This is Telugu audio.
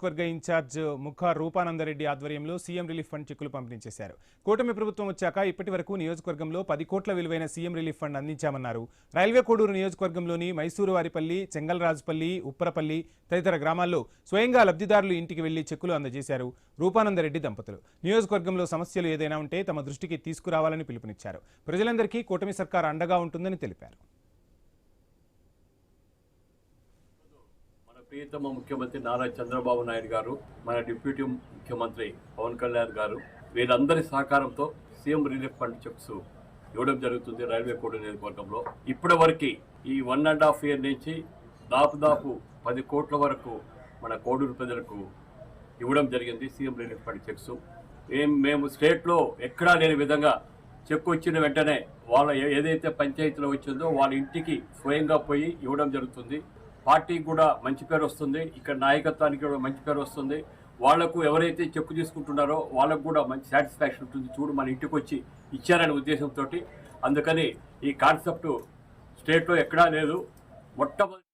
వర్గ ఇన్ఛార్జ్ ముఖ రూపానందరెడ్డి ఆధ్వర్యంలో సీఎం రిలీఫ్ ఫండ్ చెక్కులు పంపిణీ చేశారు. కూటమి ప్రభుత్వం వచ్చాక ఇప్పటి వరకు నియోజకవర్గంలో 10 కోట్ల విలువైన సీఎం రిలీఫ్ ఫండ్ అందించామన్నారు. రైల్వే కోడూరు నియోజకవర్గంలోని మైసూరువారిపల్లి, చెంగల్రాజుపల్లి, ఉప్పరపల్లి తదితర గ్రామాల్లో స్వయంగా లబ్ధిదారులు ఇంటికి వెళ్లి చెక్కులు అందజేశారు. రూపానందరెడ్డి దంపతులు నియోజకవర్గంలో సమస్యలు ఏదైనా ఉంటే తమ దృష్టికి తీసుకురావాలని పిలుపునిచ్చారు. ప్రజలందరికీ కూటమి సర్కార్ అండగా ఉంటుందని తెలిపారు. ప్రియతమ ముఖ్యమంత్రి నారా చంద్రబాబు నాయుడు గారు, మన డిప్యూటీ ముఖ్యమంత్రి పవన్ కళ్యాణ్ గారు వీళ్ళందరి సహకారంతో సీఎం రిలీఫ్ ఫండ్ చెక్స్ ఇవ్వడం జరుగుతుంది. రైల్వే కోడూరు నియోజకవర్గంలో ఇప్పటి వరకు ఈ 1.5 year నుంచి దాదాపు 10 కోట్ల వరకు మన కోడూరు ప్రజలకు ఇవ్వడం జరిగింది సీఎం రిలీఫ్ ఫండ్ చెక్స్. మేము స్టేట్లో ఎక్కడా లేని విధంగా చెక్ వచ్చిన వెంటనే వాళ్ళ ఏదైతే పంచాయతీలో వచ్చిందో వాళ్ళ ఇంటికి స్వయంగా పోయి ఇవ్వడం జరుగుతుంది. పార్టీకి కూడా మంచి పేరు వస్తుంది, ఇక్కడ నాయకత్వానికి కూడా మంచి పేరు వస్తుంది. వాళ్లకు ఎవరైతే చెక్కు తీసుకుంటున్నారో వాళ్ళకు కూడా మంచి సాటిస్ఫాక్షన్ ఉంటుంది. చూడు మన ఇంటికి వచ్చి ఇచ్చారనే ఉద్దేశంతో అందుకని ఈ కాన్సెప్ట్ స్టేట్లో ఎక్కడా లేదు. మొట్టమొదటి